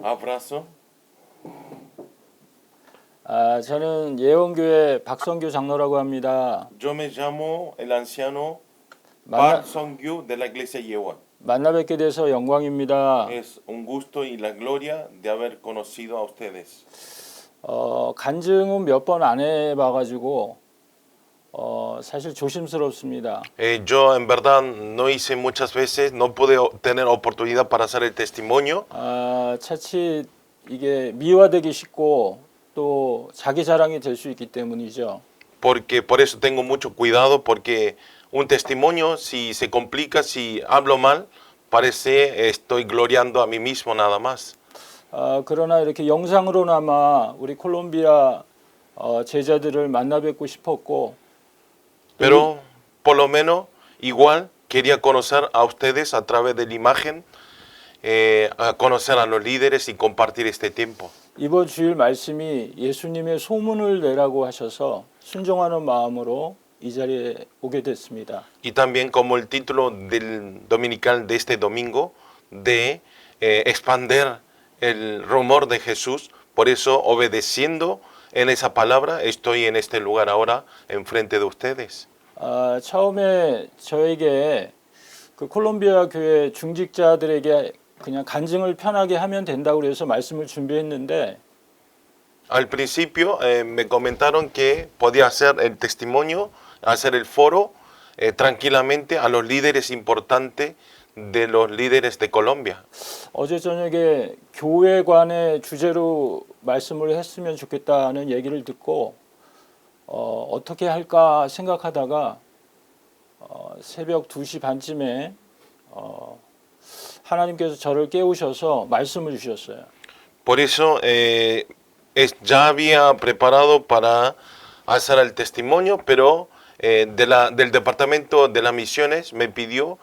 Abrazo. 저는 예원교회 박성규 장로라고 합니다. Yo me llamo el anciano 만나, Park Song-gyu de la iglesia Yeon. 만나 뵙게 돼서 영광입니다. Es un gusto y la gloria de haber conocido a ustedes. 간증은 몇 번 안 해봐가지고 사실 조심스럽습니다. Yo en verdad no hice muchas veces, no pude tener oportunidad para hacer el testimonio, 차치 이게 미화되기 쉽고 또 자기 자랑이 될 수 있기 때문이죠. porque por eso tengo mucho cuidado, porque un testimonio, si se complica, si hablo mal, parece estoy gloriando a mí mismo nada más. 그러나 이렇게 영상으로나마 우리 콜롬비아 제자들을 만나 뵙고 싶었고 Pero por lo menos igual quería conocer a ustedes a través de la imagen, a conocer a los líderes y compartir este tiempo. 이번 주일 말씀이 예수님의 소문을 내라고 하셔서 순종하는 마음으로 이 자리에 오게 됐습니다. Y también como el título del dominical de este domingo, de expander el rumor de Jesús, por eso obedeciendo en esa palabra estoy en este lugar ahora enfrente de ustedes. 처음에 저에게 그 콜롬비아 교회 중직자들에게 그냥 간증을 편하게 하면 된다고 그래서 말씀을 준비했는데 Al principio me comentaron que podía hacer el testimonio, hacer el foro tranquilamente a los líderes importantes de los líderes de Colombia. 어제 저녁에 교회관의 주제로 말씀을 했으면 좋겠다는 얘기를 듣고 어떻게 할까 생각하다가 새벽 2시 반쯤에 하나님께서 저를 깨우셔서 말씀을 주셨어요. Por eso ya había preparado para hacer el testimonio, pero del departamento de las misiones me pidió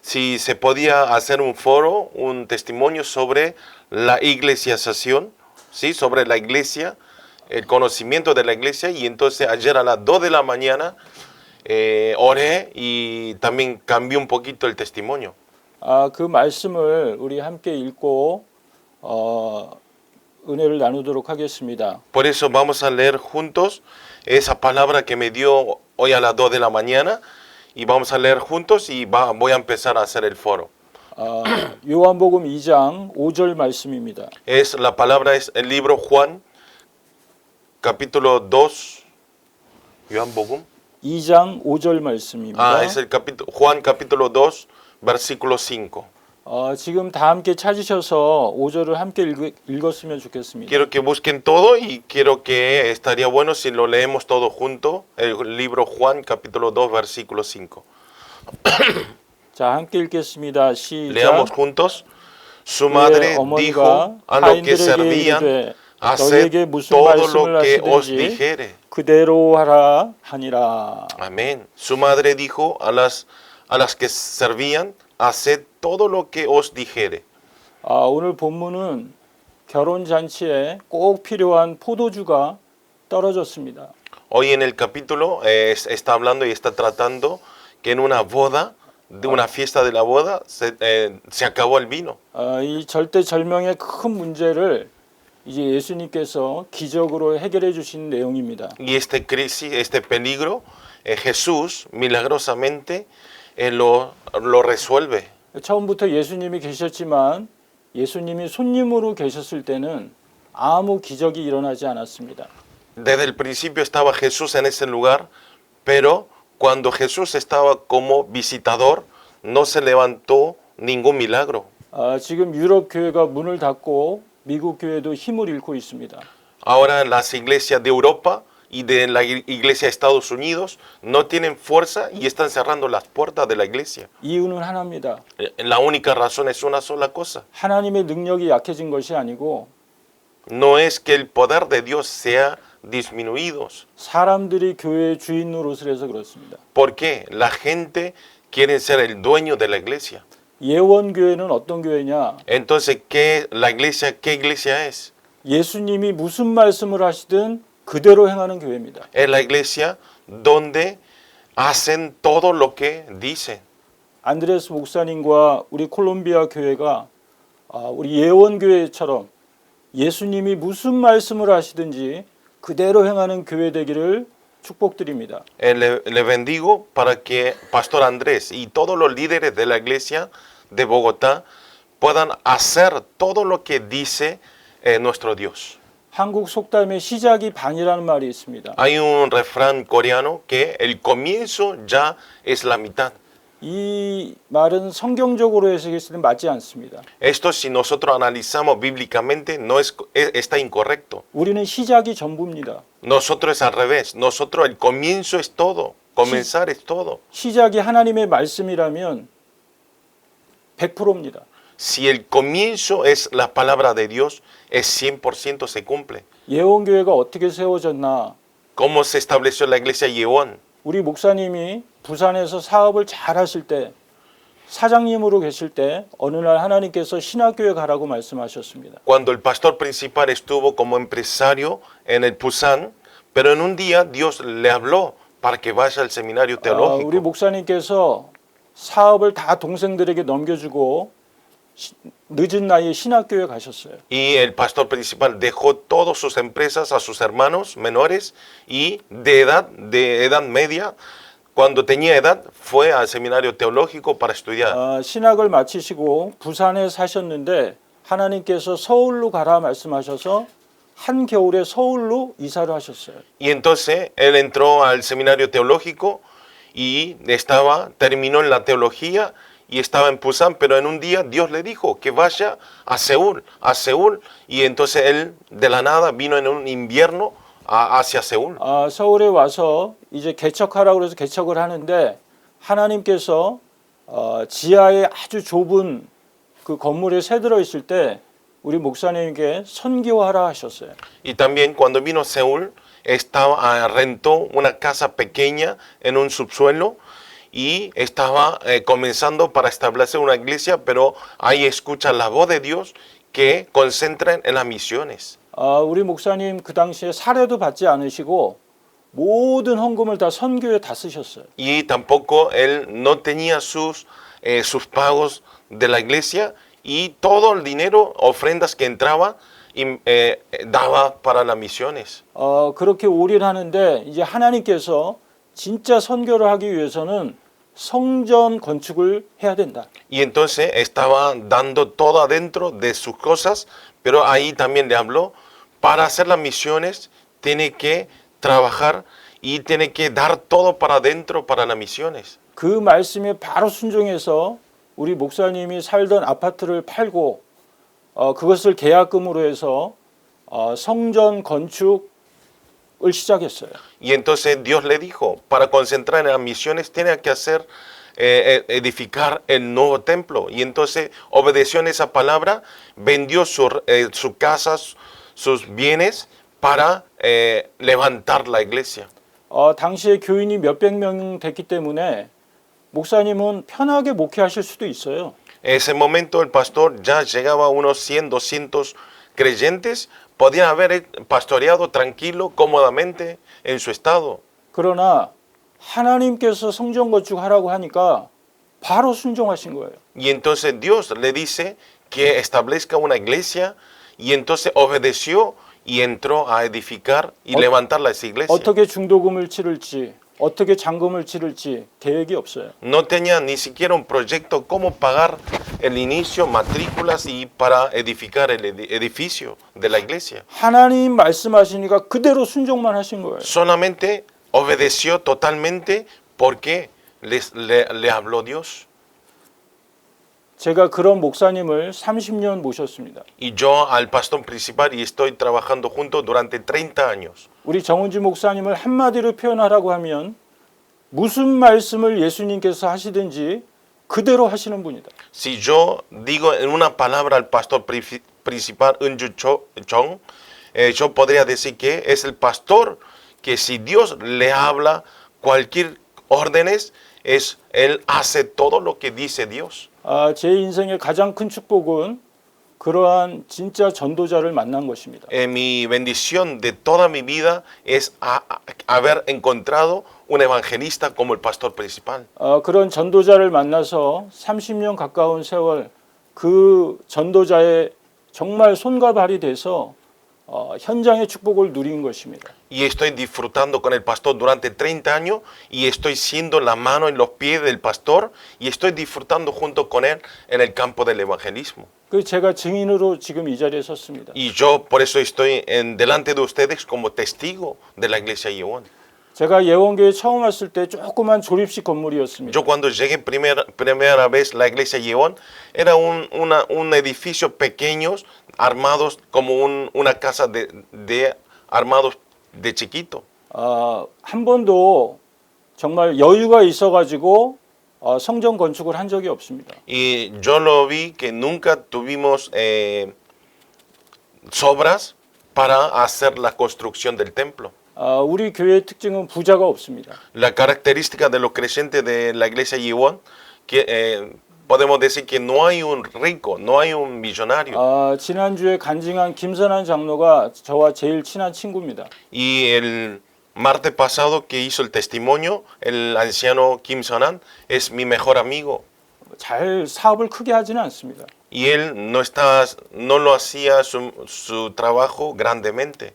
si se podía hacer un foro, un testimonio sobre la iglesiazación, ¿sí? Sobre la iglesia, el conocimiento de la iglesia. Y entonces ayer a las 2 de la mañana oré y también cambié un poquito el testimonio. 그 말씀을 우리 함께 읽고 은혜를 나누도록 하겠습니다. Por eso vamos a leer juntos esa palabra que me dio hoy a las 2 de la mañana y vamos a leer juntos y voy a empezar a hacer el foro. 요한복음 2장 5절 말씀입니다. La palabra es el libro Juan, capítulo 2, Yohanbogum. 2장 5절 말씀입니다. Es el capítulo, Juan capítulo 2, versículo 5. 지금 다 함께 찾으셔서 5절을 함께 읽었으면 좋겠습니다. Quiero que busquen todo y quiero que estaría bueno si lo leemos todo junto, el libro Juan capítulo 2, versículo 5. 자, 함께 읽겠습니다. Leamos 시작. juntos. Su madre dijo a los que servían, haced todo lo que os dijere. 그대로 하라 하니라. Amén. Su madre dijo a las que servían, haced todo lo que os dijere. 오늘 본문은 결혼 잔치에 꼭 필요한 포도주가 떨어졌습니다. Hoy en el capítulo está hablando y está tratando que en una boda, de una fiesta de la boda, se acabó el vino. 이 절대절명의 큰 문제를 이제 예수님께서 기적으로 해결해 주신 내용입니다. Y este crisis, este peligro, Jesús milagrosamente lo resuelve. 처음부터 예수님이 계셨지만 예수님이 손님으로 계셨을 때는 아무 기적이 일어나지 않았습니다. Desde el principio estaba Jesús en ese lugar, pero cuando Jesús estaba como visitador, no se levantó ningún milagro. 지금 유럽 교회가 문을 닫고 미국 교회도 힘을 잃고 있습니다. Ahora las iglesias de Europa y de la iglesia de Estados Unidos no tienen fuerza y están cerrando las puertas de la iglesia. 이유는 하나입니다. La única razón es una sola cosa. 하나님의 능력이 약해진 것이 아니고 No es que el poder de Dios sea disminuido. 사람들이 교회의 주인 노릇을 해서 그렇습니다. ¿Por qué? La gente quiere ser el dueño de la iglesia. 예원교회는 어떤 교회냐? Entonces, ¿qué iglesia es? 예수님이 무슨 말씀을 하시든 그대로 행하는 교회입니다. Es la iglesia donde hacen todo lo que dicen. 안드레스 목사님과 우리 콜롬비아 교회가 우리 예원교회처럼 예수님이 무슨 말씀을 하시든지 그대로 행하는 교회 되기를 축복드립니다. Le bendigo para que Pastor Andrés y todos los líderes de la iglesia de Bogotá puedan hacer todo lo que dice nuestro Dios. 한국 속담에 시작이 반이라는 말이 있습니다. Hay un refrán coreano que el comienzo ya es la mitad. 이 말은 성경적으로 해석했을 때 맞지 않습니다. Esto si nosotros analizamos bíblicamente no está incorrecto. 우리는 시작이 전부입니다. Nosotros es al revés. Nosotros el comienzo es todo. Comenzar es todo. 시작이 하나님의 말씀이라면 100%입니다. Si el comienzo es la palabra de Dios, es 100% se cumple. 예원교회가 어떻게 세워졌나? ¿Cómo se estableció la iglesia Yeón? 우리 목사님이 부산에서 사업을 잘 하실 때 사장님으로 계실 때 어느 날 하나님께서 신학교에 가라고 말씀하셨습니다. Cuando el pastor principal estuvo como empresario en el Pusan, pero en un día Dios le habló para que vaya al seminario 우리 teológico. 목사님께서 사업을 다 동생들에게 넘겨주고 늦은 나이에 신학교에 가셨어요. Y el pastor principal dejó todas sus empresas a sus hermanos menores y de edad media, cuando tenía edad, fue al seminario teológico para estudiar. 신학을 마치시고 부산에 사셨는데 하나님께서 서울로 가라 말씀하셔서 한겨울에 서울로 이사를 하셨어요. Y entonces él entró al seminario teológico y terminó en la teología y estaba en Pusan, pero en un día Dios le dijo que vaya a Seúl, y entonces él de la nada vino en un invierno hacia Seúl. 서울에 와서 이제 개척하라고 해서 개척을 하는데 하나님께서 지하에 아주 좁은 그 건물에 새들어 있을 때 우리 목사님에게 선교하라 하셨어요. Y también cuando vino a Seúl, rentó una casa pequeña en un subsuelo y estaba comenzando para establecer una iglesia, pero ahí escucha la voz de Dios que concentran en las misiones. 우리 목사님 그 당시에 사례도 받지 않으시고 모든 헌금을 다 선교에 다 쓰셨어요. Y tampoco él no tenía sus pagos de la iglesia y todo el dinero, ofrendas que entraba, daba para las misiones. 그렇게 올인하는데 이제 하나님께서 진짜 선교를 하기 위해서는 성전 건축을 해야 된다. Y entonces estaba dando todo adentro de sus cosas, pero ahí también le habló, para hacer las misiones tiene que trabajar y tiene que dar todo para adentro para las misiones. 그 말씀에 바로 순종해서 우리 목사님이 살던 아파트를 팔고 그것을 계약금으로 해서 성전 건축을 시작했어요. Y entonces Dios le dijo, para concentrar en las misiones tiene que edificar el nuevo templo. Y entonces obedeció en esa palabra, vendió su casa, sus bienes para levantar la iglesia. 당시에 교인이 몇백 명 됐기 때문에 목사님은 편하게 목회하실 수도 있어요. En ese momento el pastor ya llegaba a unos 100, 200 creyentes, podían haber pastoreado tranquilo, cómodamente en su estado. 그러나 하나님께서 성전 건축하라고 하니까 바로 순종하신 거예요. Y entonces Dios le dice que establezca una iglesia y entonces obedeció y entró a edificar y levantar las iglesias. 어떻게 중도금을 치를지, 어떻게 잔금을 치를지 계획이 없어요. No tenía ni siquiera un proyecto cómo pagar el inicio, matrículas y para edificar el edificio de la iglesia. 하나님 말씀하시니까 그대로 순종만 하신 거예요. Solamente obedeció totalmente porque le habló Dios. 제가 그런 목사님을 30년 모셨습니다. Y yo al pastor principal y estoy trabajando juntos durante 30 años. 우리 정은지 목사님을 한마디로 표현하라고 하면 무슨 말씀을 예수님께서 하시든지 그대로 하시는 분이다. Si yo digo en una palabra al pastor principal, Eunju Chong, yo podría decir que es el pastor que si Dios le habla cualquier órdenes, él hace todo lo que dice Dios. 제 인생의 가장 큰 축복은 그러한 진짜 전도자를 만난 것입니다. Mi bendición de toda mi vida es haber encontrado un evangelista como el pastor principal. 그런 전도자를 만나서 30년 가까운 세월 그 전도자의 정말 손과 발이 돼서 현장의 축복을 누린 것입니다. Y estoy disfrutando con el pastor durante 30 años y estoy siendo la mano y los pies del pastor y estoy disfrutando junto con él en el campo del evangelismo. 그 제가 증인으로 지금 이 자리에 섰습니다. Y yo por eso estoy delante de ustedes como testigo de la iglesia Yeon. 제가 예원교회 처음 왔을 때 조그만 조립식 건물이었습니다. Yo cuando llegué primera vez la iglesia Yeon era un edificio pequeño armados como una casa de armados de chiquito. 한 번도 정말 여유가 있어가지고 성전 건축을 한 적이 없습니다. Y yo lo vi que nunca tuvimos sobras para hacer la construcción del templo. 우리 교회의 특징은 부자가 없습니다. La característica de los creyentes de la iglesia Yeon, que podemos decir que no hay un rico, no hay un millonario. 지난주에 간증한 김선한 장로가 저와 제일 친한 친구입니다. Y el martes pasado que hizo el testimonio, el anciano Kim Sonan es mi mejor amigo. 잘 사업을 크게 하지는 않습니다. Y él no lo hacía su trabajo grandemente.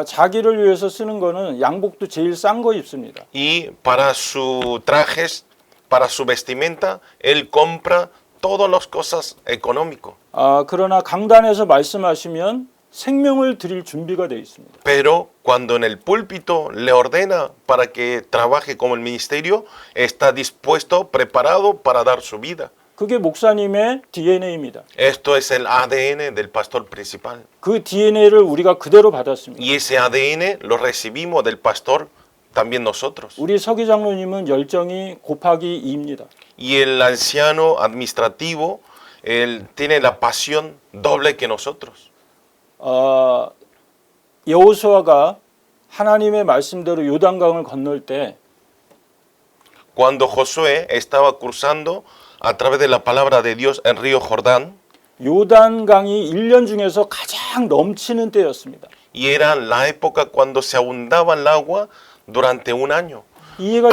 자기를 위해서 쓰는 거는 양복도 제일 싼 거 입습니다. Y para sus trajes, para su vestimenta, él compra todas las cosas económicas. 그러나 강단에서 말씀하시면 생명을 드릴 준비가 되어 있습니다. Pero cuando en el púlpito le ordena para que trabaje como el ministerio, está dispuesto, preparado para dar su vida. 그게 목사님의 DNA입니다. Esto es el ADN del pastor principal. 그 DNA를 우리가 그대로 받았습니다. Y ese ADN lo recibimos del pastor también nosotros. 우리 서기 장로님은 열정이 곱하기 2입니다. Y el anciano administrativo, él tiene la pasión doble que nosotros. 여호수아가 하나님의 말씀대로 요단강을 건널 때 Cuando Josué estaba cruzando a través de la palabra de Dios el río Jordán, 요단강이 1년 중에서 가장 넘치는 때였습니다. y era la época cuando se abundaba el agua durante un año. 이해가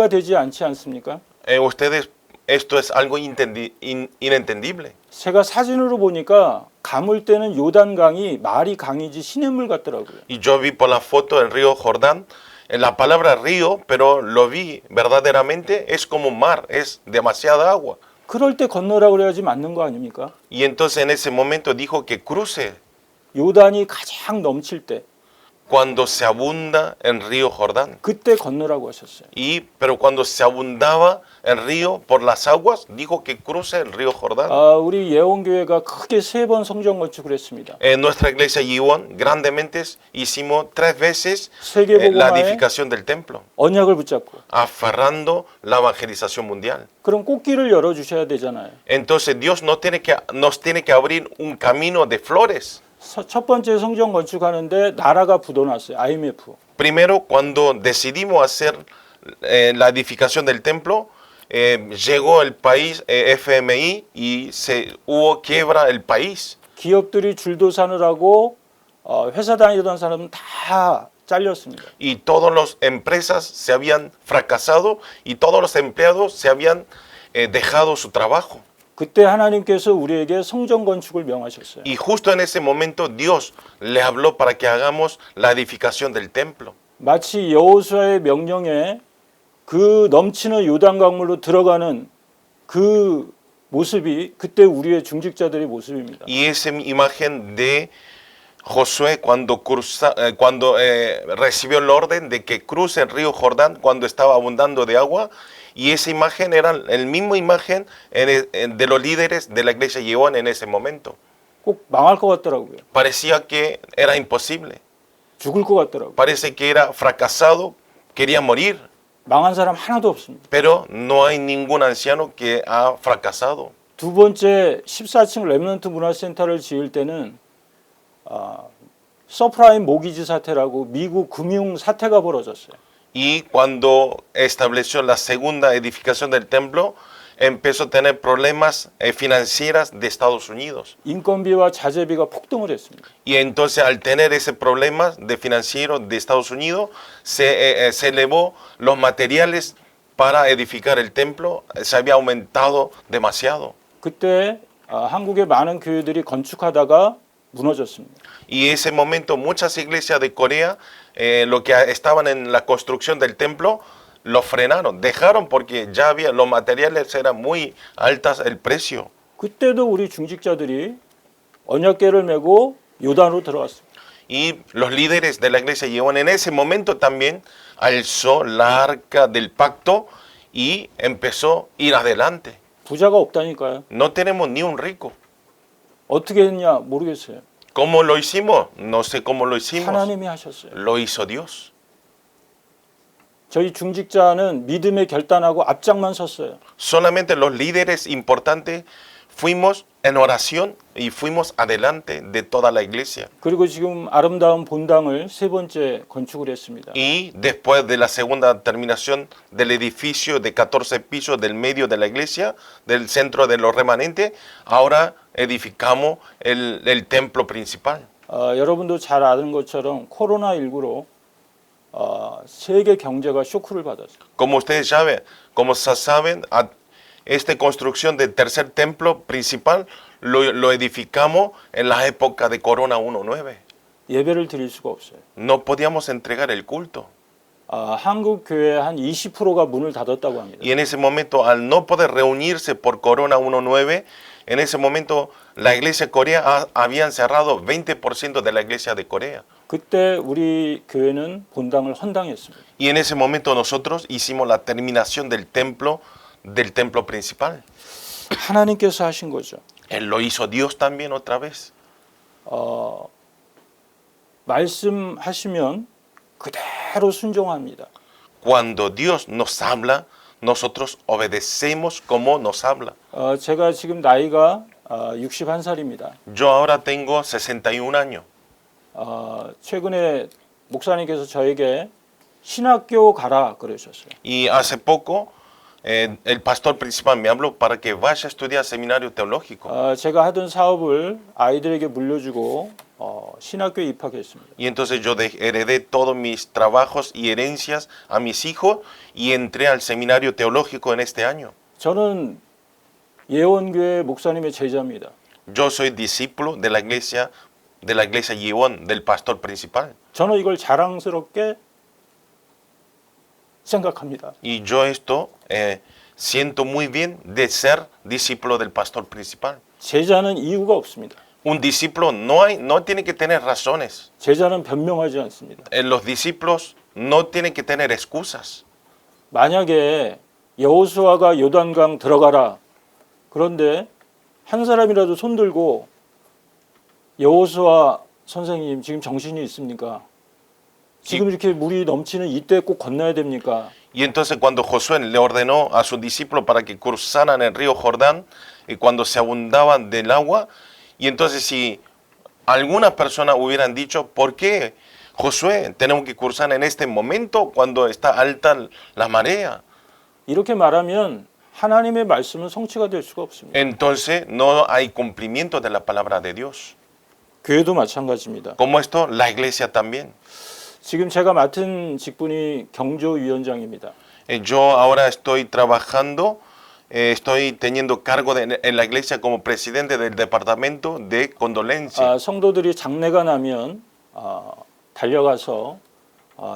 되지 않지 않습니까? Ustedes, esto es algo inentendible. 제가 사진으로 보니까 가물 때는 요단강이 말이 강이지 시냇물 같더라고요. Y yo vi por la foto el río Jordán, la palabra río, pero lo vi verdaderamente, es como un mar, es demasiada agua. 그럴 때 건너라고 그래야지 맞는 거 아닙니까? Y entonces en ese momento dijo que cruce 요단이 가장 넘칠 때 cuando se abunda el río Jordán. 그때 건너라고 하셨어요. Pero cuando se abundaba el río por las aguas, dijo que cruce el río Jordán. 우리 예원교회가 크게 3번 성전 건축을 했습니다. En nuestra iglesia Yeon, grandemente hicimos 3 veces la 세계복음화의 edificación del templo, 언약을 붙잡고 aferrando la evangelización mundial. 그럼 꽃길을 열어주셔야 되잖아요. Entonces Dios nos tiene que abrir un camino de flores. 첫 번째 성전 건축하는데 나라가 부도났어요. IMF. Primero, cuando decidimos hacer la edificación del templo, llegó el país FMI y hubo quiebra el país. 기업들이 줄도 사느라고 회사 다니던 사람은 다 잘렸습니다. Y todas las empresas se habían fracasado y todos los empleados se habían dejado su trabajo. 그때 하나님께서 우리에게 성전 건축을 명하셨어요. Y justo en ese momento Dios le habló para que hagamos la edificación del templo. 마치 여호수아의 명령에 그 넘치는 요단강물로 들어가는 그 모습이 그때 우리의 중직자들의 모습입니다. Y esa imagen de Josué cuando recibió el orden de que cruce el río Jordán cuando estaba abundando de agua, y esa imagen era la misma imagen de los líderes de la iglesia Yeon en ese momento. 꼭 망할 것 같더라고요. Parecía que era imposible, 죽을 것 같더라고요. parece que era fracasado, quería morir, 망한 사람 하나도 없습니다. pero no hay ningún anciano que ha fracasado. 두 번째 14층 렘넌트 문화센터를 지을 때는 서프라임 모기지 사태라고 미국 금융 사태가 벌어졌어요. Y cuando estableció la segunda edificación del templo, empezó a tener problemas financieros de Estados Unidos. 인건비와 자재비가 폭등을 했습니다. Y entonces al tener ese problema de financiero de Estados Unidos, se elevó los materiales para edificar el templo, se había aumentado demasiado. 그때 한국의 많은 교회들이 건축하다가 무너졌습니다. Y ese momento muchas iglesias de Corea, lo que estaban en la construcción del templo, lo frenaron, dejaron porque ya había, los materiales eran muy altas el precio. 그때도 우리 중직자들이 언약궤를 메고 요단으로 들어갔습니다. Y los líderes de la iglesia Yeon en ese momento también alzó la arca del pacto y empezó a ir adelante. 부자가 없다니까요. No tenemos ni un rico. 어떻게 했냐 모르겠어요. ¿Cómo lo hicimos? No sé cómo lo hicimos. 하나님이 하셨어요. Lo hizo Dios. 저희 중직자는 믿음에 결단하고 앞장만 섰어요. Solamente los líderes importantes fuimos en oración y fuimos adelante de toda la iglesia. 그리고 지금 아름다운 본당을 세 번째 건축을 했습니다. Y después de la segunda terminación del edificio de 14 pisos del medio de la iglesia, del centro de los remanentes, ahora edificamos el templo principal. 여러분도 잘 아는 것처럼 코로나19로 세계 경제가 쇼크를 받았어요. Como ustedes saben, esta construcción del tercer templo principal lo edificamos en la época de Corona 19. 예배를 드릴 수가 없어요. No podíamos entregar el culto. 한국 교회 한 20%가 문을 닫았다고 합니다. Y en ese momento, al no poder reunirse por Corona 19, en ese momento la iglesia de Corea habían cerrado 20% de la iglesia de Corea. 그때 우리 교회는 본당을 헌당했습니다. Y en ese momento nosotros hicimos la terminación del templo principal. 하나님께서 하신 거죠. Él lo hizo Dios también otra vez. 말씀하시면 그대로 순종합니다. Cuando Dios nos habla, nosotros obedecemos como nos habla. 제가 지금 나이가 61살입니다. Yo ahora tengo 61 años. 최근에 목사님께서 저에게 신학교 가라 그러셨어요. Y hace poco el pastor principal me habló para que vaya a estudiar seminario teológico. 제가 하던 사업을 아이들에게 물려주고 신학교에 입학했습니다. Y entonces yo heredé todos mis trabajos y herencias a mis hijos y entré al seminario teológico en este año. 저는 예원교회 목사님의 제자입니다. Yo soy discípulo de la iglesia Yeon, del pastor principal. 저는 이걸 자랑스럽게 생각합니다. Y yo esto siento muy bien de ser discípulo del pastor principal. 제자는 이유가 없습니다. Un discípulo no tiene que tener razones. 제자는 변명하지 않습니다. Los discípulos no tienen que tener excusas. 만약에 여호수아가 요단강 들어가라. 그런데 한 사람이라도 손들고 여호수아 선생님 지금 정신이 있습니까? 지금 이렇게 물이 넘치는 이때 꼭 건너야 됩니까? Y entonces cuando Josué le ordenó a sus discípulos para que cruzaran el río Jordán, y cuando se abundaban del agua, y entonces si algunas personas hubieran dicho, ¿por qué, Josué, tenemos que cruzar en este momento cuando está alta la marea? 이렇게 말하면 하나님의 말씀은 성취가 될 수가 없습니다. Entonces no hay cumplimiento de la palabra de Dios. 교회도 마찬가지입니다. Como esto, la iglesia también. 지금 제가 맡은 직분이 경조위원장입니다. Yo ahora estoy trabajando, estoy teniendo cargo en la iglesia como presidente del departamento de condolencia. 성도들이 장례가 나면 달려가서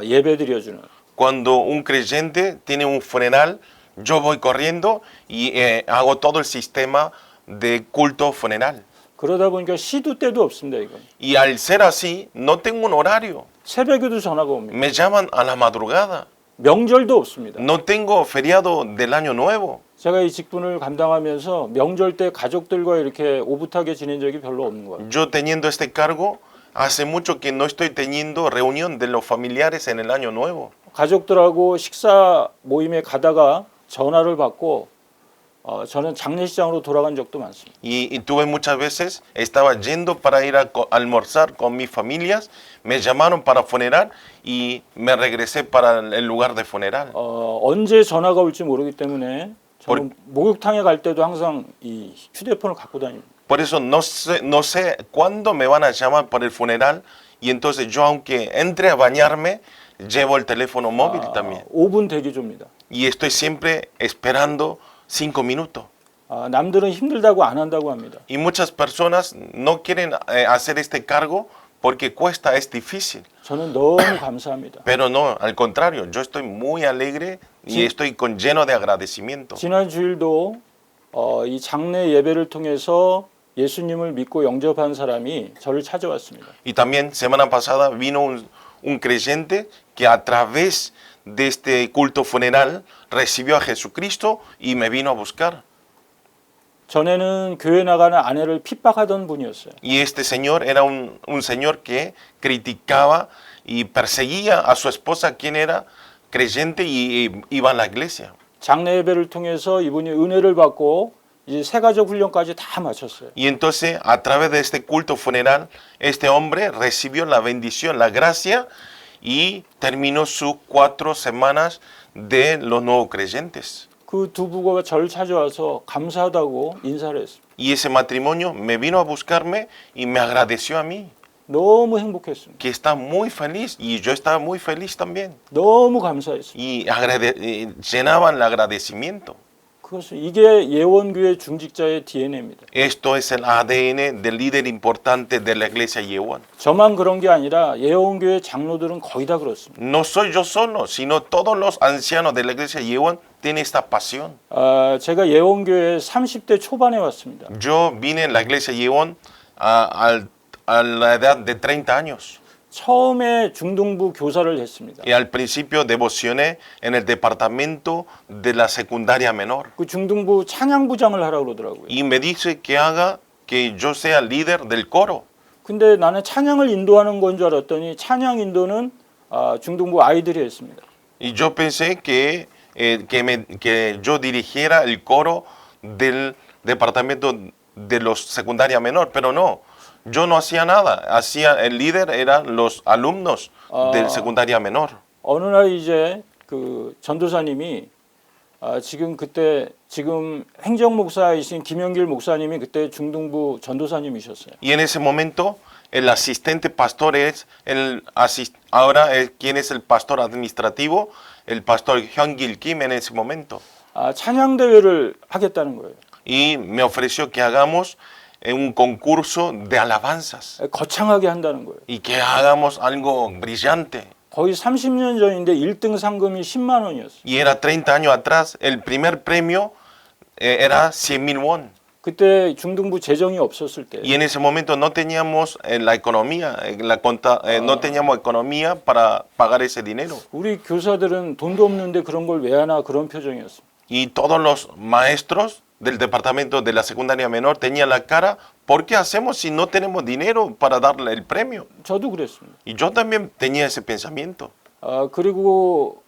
예배 드려주는. Cuando un creyente tiene un funeral, yo voy corriendo y hago todo el sistema de culto funeral. 그러다 보니까 시도 때도 없습니다, 이건. Y al ser así, no tengo un horario. 새벽에도 전화가 옵니다. Me llaman a la madrugada. 명절도 없습니다. No tengo feriado del año nuevo. 제가 이 직분을 감당하면서 명절 때 가족들과 이렇게 오붓하게 지낸 적이 별로 없는 거예요. Yo teniendo este cargo, hace mucho que no estoy teniendo reunión de los familiares en el año nuevo. 가족들하고 식사 모임에 가다가 전화를 받고 저는 장례식장으로 돌아간 적도 많습니다. Y tuve muchas veces, estaba yendo para ir a almorzar con mis familias, me llamaron para funeral y me regresé para el lugar de funeral. 언제 전화가 올지 모르기 때문에 저는 목욕탕에 갈 때도 항상 이 휴대폰을 갖고 다닙니다. Por eso no sé cuándo me van a llamar para el funeral y entonces yo aunque entre a bañarme, llevo el teléfono móvil también. 5분 대기조입니다. Y estoy siempre esperando 5 minutos. 남들은 힘들다고 안 한다고 합니다. Y muchas personas no quieren hacer este cargo porque cuesta, es difícil. 저는 너무 감사합니다. Pero no, al contrario, yo estoy muy alegre y Sí. estoy con lleno de agradecimiento. 지난 주일도 이 장례 예배를 통해서 예수님을 믿고 영접한 사람이 저를 찾아왔습니다. Y también semana pasada vino un creyente que a través de este culto funeral recibió a Jesucristo y me vino a buscar. 전에는 교회 나가는 아내를 핍박하던 분이었어요. Y este señor era un señor que criticaba y perseguía a su esposa, quien era creyente y iba a la iglesia. 장례 예배를 통해서 이분이 은혜를 받고 이제 세가족 훈련까지 다 마쳤어요. Y entonces, a través de este culto funeral, este hombre recibió la bendición, la gracia y terminó sus 4 semanas de los nuevos creyentes. 그 두 부부가 저를 찾아와서 감사하다고 인사를 했습니다. Y ese matrimonio me vino a buscarme y me agradeció a mí, 너무 행복했습니다. que está muy feliz y yo estaba muy feliz también. 너무 감사했습니다. Y llenaban el agradecimiento. 그것은 이게 예원교회 중직자의 DNA입니다. Esto es el ADN del líder importante de la iglesia Yeon. 저만 그런 게 아니라 예원교회 장로들은 거의 다 그렇습니다. No soy yo solo, sino todos los ancianos de la iglesia Yeon tienen esta pasión. 제가 예원교회 30대 초반에 왔습니다. Yo vine en la iglesia Yeon a la edad de 30 años. 처음에 중등부 교사를 했습니다. Y al principio devocioné en el departamento de la secundaria menor. 그 중등부 찬양부장을 하라고 그러더라고요. Y me dice que yo sea líder del coro. 근데 나는 찬양을 인도하는 건 줄 알았더니 찬양 인도는 중등부 아이들이 했습니다. Y yo pensé que yo dirigiera el coro del departamento de los secundaria menor, pero no. Yo no hacía nada. El líder eran los alumnos del secundaria menor. 어느 날 이제 그 전도사님이 지금 행정 목사이신 김영길 목사님이 그때 중등부 전도사님이셨어요. Y en ese momento el asistente pastor ahora quien es el pastor administrativo, el pastor Hyung-gil Kim en ese momento. 찬양 대회를 하겠다는 거예요. Y me ofreció que hagamos un concurso de alabanzas 거창하게 한다는 거예요. y que hagamos algo brillante. 거의 30년 전인데 1등 상금이 10만 원이었어요. Y era 30 años atrás, el primer premio era 100,000 won. 그때 중등부 재정이 없었을 때 Y en ese momento no teníamos la economía, no teníamos economía para pagar ese dinero. 우리 교사들은 돈도 없는데 그런 걸 왜 하나 그런 표정이었습니다. Y todos los maestros del departamento de la secundaria menor tenían la cara, ¿por qué hacemos si no tenemos dinero para darle el premio? 저도 그랬습니다. Y yo también tenía ese pensamiento. 그리고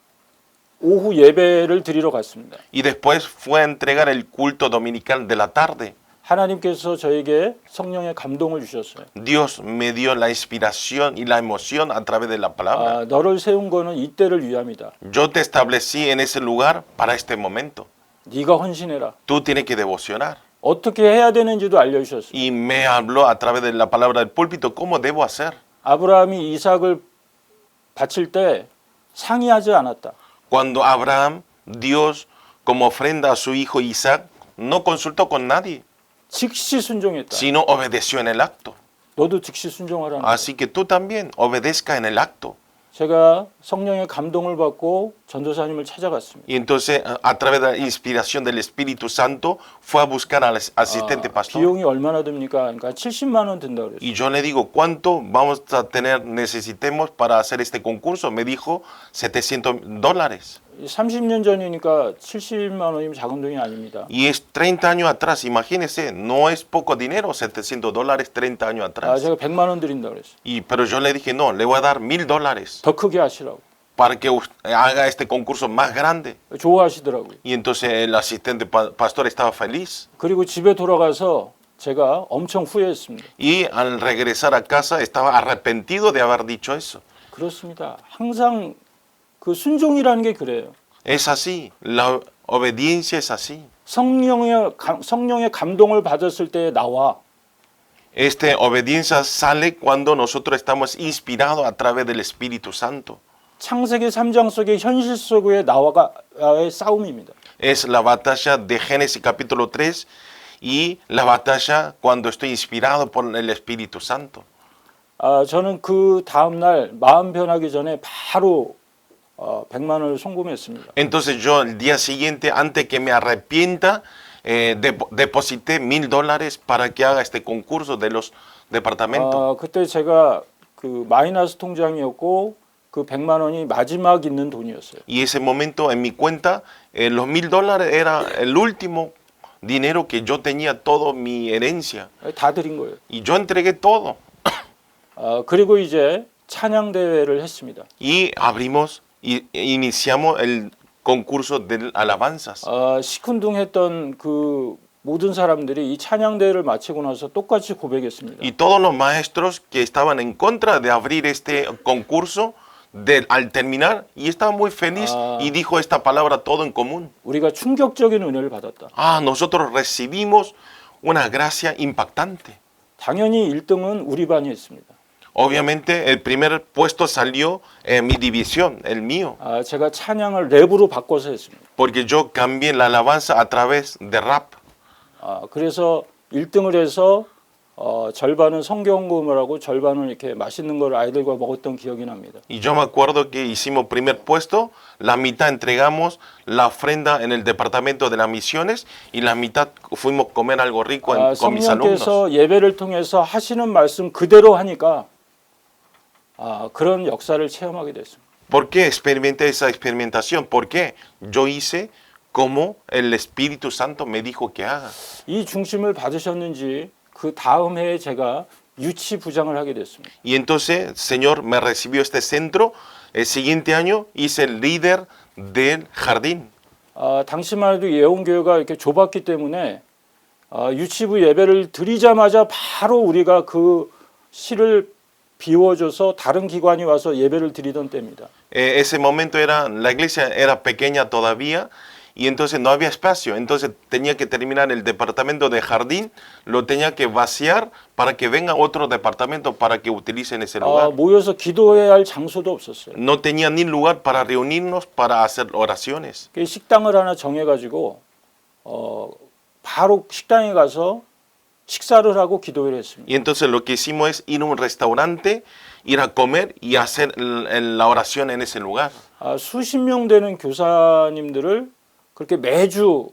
오후 예배를 드리러 갔습니다. Y después fue a entregar el culto dominical de la tarde. 하나님께서 저에게 성령의 감동을 주셨어요. Dios me dio la inspiración y la emoción a través de la palabra. 너를 세운 거는 이때를 위함이다. Yo te establecí en ese lugar para este momento. 네가 헌신해라. Tú tienes que devocionar. 어떻게 해야 되는지도 알려주셨어요. Y me habló a través de la palabra del púlpito cómo debo hacer. 아브라함이 이삭을 바칠 때 상의하지 않았다. Cuando Abraham, Dios, como ofrenda a su hijo Isaac, no consultó con nadie, 즉시 순종했다. sino obedeció en el acto. 너도 즉시 순종하라는 거예요. Así que tú también obedezca en el acto. 제가 성령의 감동을 받고 전도사님을 찾아갔습니다. Y entonces, a través de la inspiración del Espíritu Santo, fue a buscar al asistente pastor. 비용이 얼마나 듭니까? 그러니까 70만 원 든다 그랬어요. Y yo le digo, ¿cuánto vamos a necesitemos para hacer este concurso? Me dijo, $700. 30년 전이니까 70만 원이면 작은 돈이 아닙니다. Y es 30 años atrás, imagínense, no es poco dinero, $700, 30 años atrás. 제가 100만 원 드린다 그랬어요. Pero yo le dije, no, le voy a dar $1,000 더 크게 하시라고. para que haga este concurso más grande. 좋아하시더라고요. Y entonces el asistente pastor estaba feliz. 그리고 집에 돌아가서 제가 엄청 후회했습니다. Y al regresar a casa estaba arrepentido de haber dicho eso. 그렇습니다. 항상 그 순종이라는 게 그래요. Es así, la obediencia es así. 성령의 감동을 받았을 때 나와. Esta obediencia sale cuando nosotros estamos inspirados a través del Espíritu Santo. 창세기 3장 속의 현실 속의 나와의 싸움입니다. es la batalla de Génesis capítulo 3 y la batalla cuando estoy inspirado por el Espíritu Santo. 저는 그 다음 날 마음 변하기 전에 바로 100만 원을 송금했습니다. Entonces yo el día siguiente, antes que me arrepienta, deposité $1,000 para que haga este concurso de los departamentos. 그때 제가 그 마이너스 통장이었고 그 100만 원이 마지막 있는 돈이었어요. Y ese momento en mi cuenta, los $1,000 era el último dinero que yo tenía, toda mi herencia. 다 드린 거예요. Y yo entregué todo. 그리고 이제 찬양 대회를 했습니다. Y abrimos y iniciamos el concurso de alabanzas. 시큰둥했던 그 모든 사람들이 이 찬양 대회를 마치고 나서 똑같이 고백했습니다. Y todos los maestros que estaban en contra de abrir este concurso, al terminar, y estaba muy feliz y dijo esta palabra todo en común. 우리가 충격적인 은혜를 받았다. Nosotros recibimos una gracia impactante. 당연히 1등은 우리 반이 했습니다. Obviamente el primer puesto salió en mi división, el mío, 제가 찬양을 랩으로 바꿔서 했습니다. porque yo cambié la alabanza a través de rap. 그래서 1등을 해서 절반은 성경금을 하고 절반은 이렇게 맛있는 걸 아이들과 먹었던 기억이 납니다. Y yo me acuerdo que hicimos primer puesto, la mitad entregamos la ofrenda en el departamento de las misiones y la mitad fuimos a comer algo rico con mis alumnos. 성령께서 예배를 통해서 하시는 말씀 그대로 하니까 그런 역사를 체험하게 됐습니다. ¿Por qué experimenté esa experimentación? Porque yo hice como el Espíritu Santo me dijo que haga. 이 중심을 받으셨는지 그 다음 해에 제가 유치 부장을 하게 됐습니다. Y entonces, Señor me recibió este centro. El siguiente año hice el líder del jardín. 당시만 해도 예원교회가 이렇게 좁았기 때문에 유치부 예배를 드리자마자 바로 우리가 그 실을 비워줘서 다른 기관이 와서 예배를 드리던 때입니다. Ese momento la iglesia era pequeña todavía y entonces no había espacio. Entonces tenía que terminar el departamento de jardín, lo tenía que vaciar para que venga otro departamento para que utilicen ese lugar. 모여서 기도해야 할 장소도 없었어요. No tenía ni lugar para reunirnos para hacer oraciones. 식당을 하나 정해가지고 바로 식당에 가서 식사를 하고 기도를 했습니다. Y entonces lo que hicimos es ir a un restaurante, ir a comer y hacer la oración en ese lugar. 수십 명 되는 교사님들을 그렇게 매주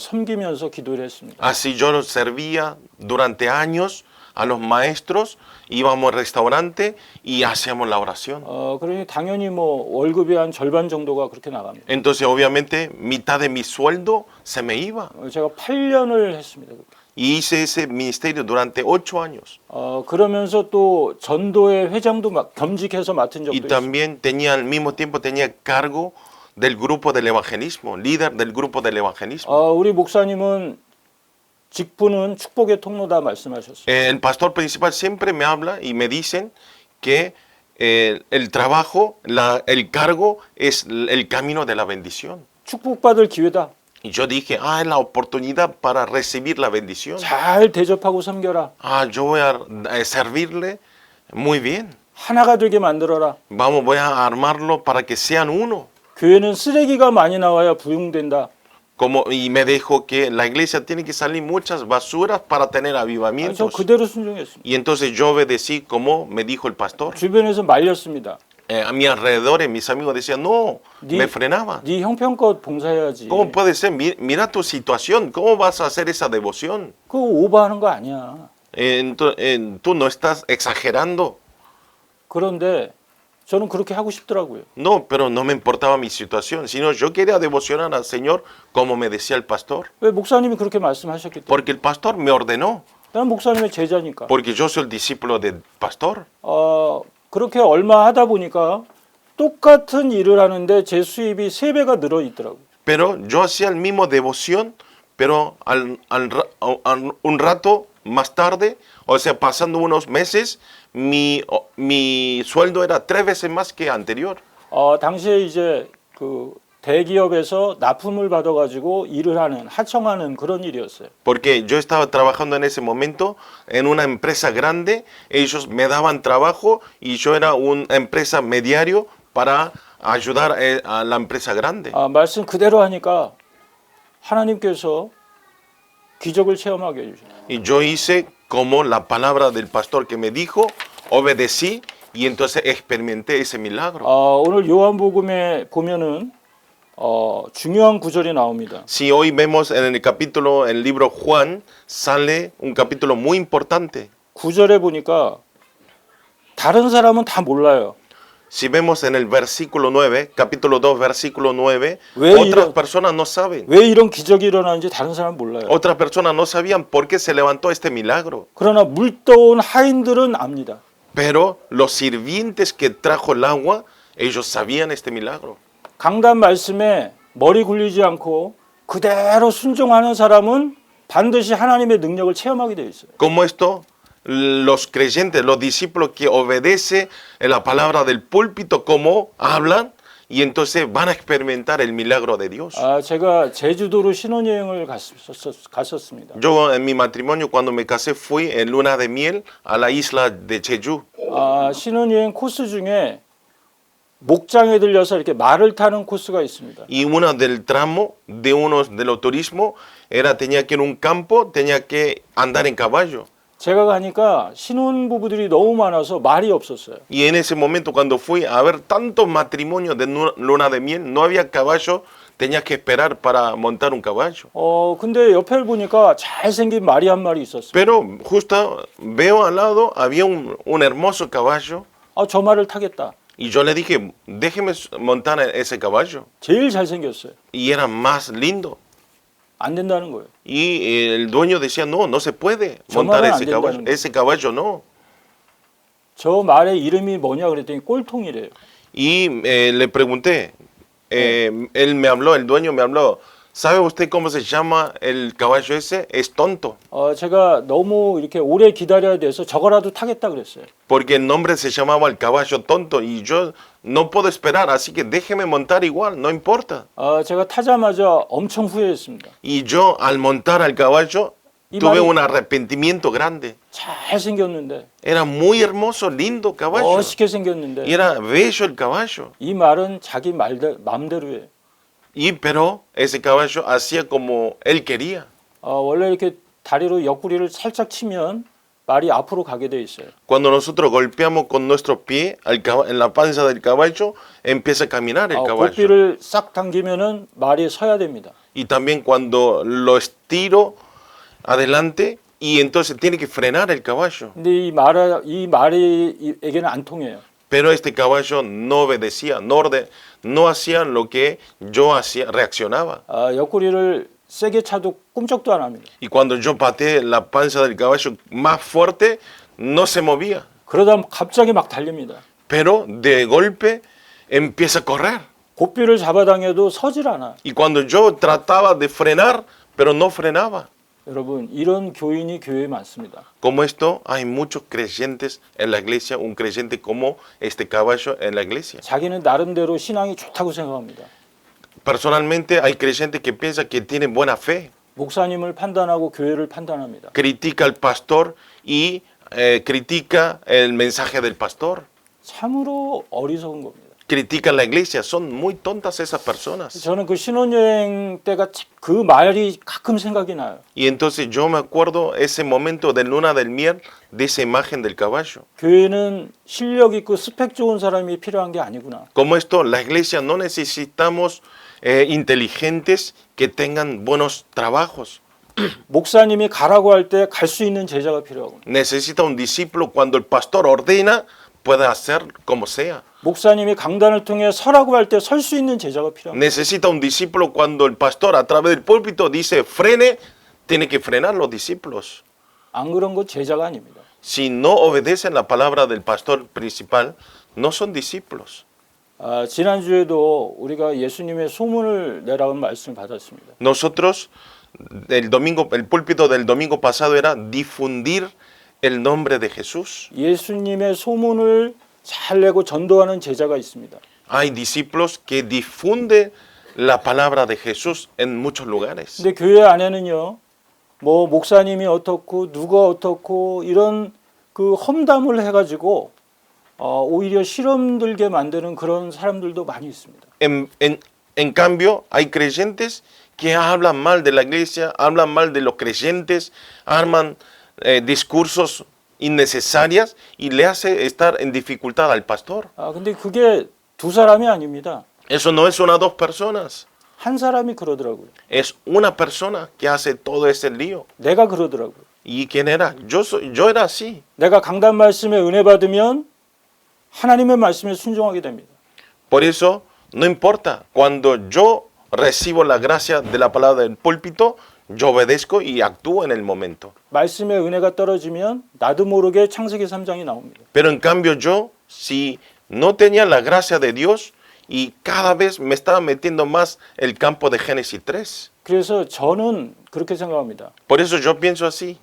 섬기면서 기도를 했습니다. Así yo los servía durante años a los maestros, íbamos al restaurante y hacíamos la oración. 그러니 당연히 뭐 월급의 한 절반 정도가 그렇게 나갑니다. Entonces obviamente mitad de mi sueldo se me iba. 제가 8년을 했습니다. Y hice ese ministerio durante 8 años. 그러면서 또 전도회 회장도 겸직해서 맡은 적도 Y 있습니다. también tenía al mismo tiempo tenía cargo del grupo del evangelismo, líder del grupo del evangelismo. 우리 목사님은 직분은 축복의 통로다 말씀하셨어요. El pastor principal siempre me habla y me dicen que el trabajo, el cargo es el camino de la bendición. 축복받을 기회다. Y yo dije, es la oportunidad para recibir la bendición. 잘 대접하고 섬겨라. Yo voy a servirle muy bien. 하나가 되게 만들어라. Voy a armarlo para que sean uno. 교회는 쓰레기가 많이 나와야 부흥된다. Y me dijo que la iglesia tiene que salir muchas basuras para tener 저 avivamientos. 그대로 순종했습니다. Y entonces yo obedecí como me dijo el pastor. 주변에서 말렸습니다. A mi alrededor, mis amigos decían, no, me frenaban. 네 형편껏 봉사해야지. ¿Cómo puede ser? Mira tu situación, ¿cómo vas a hacer esa devoción? 그거 오버하는 거 아니야. Tú no estás exagerando. 그런데 저는 그렇게 하고 싶더라고요. No, pero no me importaba mi situación, sino yo quería devocionar al Señor como me decía el pastor. 왜 목사님이 그렇게 말씀하셨기 때문에. Porque el pastor me ordenó, 나는 목사님의 제자니까. porque yo soy el discípulo del pastor. 그렇게 얼마 하다 보니까 똑같은 일을 하는데 제 수입이 3배가 늘어 있더라고요. Pero yo hacía el mismo devoción, pero un rato más tarde, o sea, pasando unos meses, mi sueldo era 3 veces más que anterior. 당시에 이제 그 대기업에서 납품을 받아가지고 일을 하는 하청하는 그런 일이었어요. Porque yo estaba trabajando en ese momento en una empresa grande, ellos me daban trabajo y yo era una empresa mediario para ayudar a la empresa grande. 말씀 그대로 하니까 하나님께서 기적을 체험하게 해주셨어요. Y yo hice como la palabra del pastor que me dijo, obedecí y entonces experimenté ese milagro. 오늘 요한복음에 보면은 중요한 구절이 나옵니다. Si hoy vemos en el capítulo, en el libro Juan, sale un capítulo muy importante. 9절에 보니까 다른 사람은 다 몰라요. Si vemos en el versículo 9, capítulo 2, versículo 9, 왜 otras 이런- personas no saben. 왜 이런 기적이 일어나는지 다른 사람은 몰라요. Otras personas no sabían por qué se levantó este milagro. 그러나 물 떠온 하인들은 압니다. Pero los sirvientes que trajo el agua, ellos sabían este milagro. 강단 말씀에 머리 굴리지 않고 그대로 순종하는 사람은 반드시 하나님의 능력을 체험하게 되어 있어요. Como esto, los creyentes, los discípulos que obedecen la palabra del púlpito, como hablan, y entonces van a experimentar el milagro de Dios. 제가 제주도로 신혼여행을 갔었습니다. Yo en mi matrimonio, cuando me casé, fui en luna de miel a la isla de Jeju. 신혼여행 코스 중에 목장에 들려서 이렇게 말을 타는 코스가 있습니다. Y uno del tramo de uno de los turismos era, tenía que ir a un campo, tenía que andar en caballo. 제가 가니까 신혼부부들이 너무 많아서 말이 없었어요. Y en ese momento, cuando fui a ver tantos matrimonios de luna de miel, no había caballo, tenía que esperar para montar un caballo. 근데 옆에 보니까 잘생긴 말이 한 마리 있었어요. Pero justo veo al lado, había un hermoso caballo, 저 말을 타겠다. y yo le dije, déjeme montar ese caballo. 제일 잘생겼어요. Y era más lindo. 안 된다는 거예요. Y el dueño decía, no, no se puede 저 montar 말은 안 ese caballo. 된다는 거예요. Ese caballo no. 저 말의 이름이 뭐냐 그랬더니 꼴통이래요. Y le pregunté, él me habló, el dueño me habló, ¿sabe usted cómo se llama el caballo ese? Es tonto, 제가 너무 이렇게 오래 기다려야 돼서 저거라도 타겠다 그랬어요. porque el nombre se llamaba el caballo tonto y yo no puedo esperar, así que déjeme montar igual, no importa. 제가 타자마자 엄청 후회했습니다. Y yo al montar al caballo Y tuve Mari- un arrepentimiento grande. 잘생겼는데 Era muy hermoso, lindo caballo. 멋있게 생겼는데 Y era bello el caballo. 이 말은 자기 마음대로 해요. Pero ese caballo hacía como él quería. 원래 이렇게 다리로 옆구리를 살짝 치면 말이 앞으로 가게 돼 있어요. Cuando nosotros golpeamos con nuestro pie en la panza del caballo, empieza a caminar el caballo. 고삐를 싹 당기면은 말이 서야 됩니다. Y también cuando lo estiro adelante, y entonces tiene que frenar el caballo. 근데 이 말이에게는 안 통해요. Pero este caballo no obedecía, no hacía lo que yo hacía, reaccionaba. 옆구리를 세게 차도 꿈쩍도 안 합니다. Y cuando yo pateé la panza del caballo más fuerte, no se movía. 그러다 갑자기 막 달립니다. Pero de golpe empieza a correr. 고삐를 잡아당겨도 서질 않아. Y cuando yo trataba de frenar, pero no frenaba. 여러분 이런 교인이 교회에 많습니다. Como esto, hay muchos creyentes en la iglesia, un creyente como este caballo en la iglesia. 자기는 나름대로 신앙이 좋다고 생각합니다. Personalmente, hay creyentes que piensan que tienen buena fe. 목사님을 판단하고 교회를 판단합니다. Critica al pastor y critica el mensaje del pastor. 참으로 어리석은 겁니다. Critican la iglesia. Son muy tontas esas personas. 저는 그 신혼여행 때가 그 말이 가끔 생각이 나요. Y entonces yo me acuerdo ese momento de luna del miel, de esa imagen del caballo. 교회는 실력 있고 스펙 좋은 사람이 필요한 게 아니구나. Como esto, la iglesia no necesitamos inteligentes que tengan buenos trabajos. 목사님이 가라고 할 때 갈 수 있는 제자가 필요하구나. Necesita un discípulo cuando el pastor ordena, pueda hacer como sea. 목사님이 강단을 통해 서라고 할 때 설 수 있는 제자가 필요합니다. Necesita un discípulo cuando el pastor a través del púlpito dice frene, tiene que frenar los discípulos. 안 그런 건 제자가 아닙니다. Si no obedecen la palabra del pastor principal, no son discípulos. 지난주에도 우리가 예수님의 소문을 내라는 말씀을 받았습니다. Nosotros, el púlpito del domingo pasado era difundir el nombre de Jesús. 예수님의 소문을 잘 내고 전도하는 제자가 있습니다. Hay discípulos que difunden la palabra de Jesús en muchos lugares. 근데 교회 안에는요, 뭐 목사님이 어떻고 누가 어떻고 이런 그 험담을 해가지고 오히려 실험 들게 만드는 그런 사람들도 많이 있습니다. En cambio, hay creyentes que hablan mal de la iglesia, hablan mal de los creyentes, arman discursos innecesarias y le hace estar en dificultad al pastor. 아, 근데 그게 두 사람이 아닙니다. Eso no es una o dos personas, 한 사람이 그러더라고요. es una persona que hace todo ese lío. 내가 그러더라고요. ¿Y quién era? Yo era así. 내가 강단 말씀에 은혜 받으면 하나님의 말씀에 순종하게 됩니다. Por eso, no importa, cuando yo recibo la gracia de la palabra del púlpito, yo obedezco y actúo en el momento. 말씀의 은혜가 떨어지면 나도 모르게 창세기 3장이 나옵니다. Pero en cambio yo, si no tenía la gracia de Dios y cada vez me estaba metiendo más el campo de Génesis 3. 그래서 저는 그렇게 생각합니다. Por eso yo pienso así.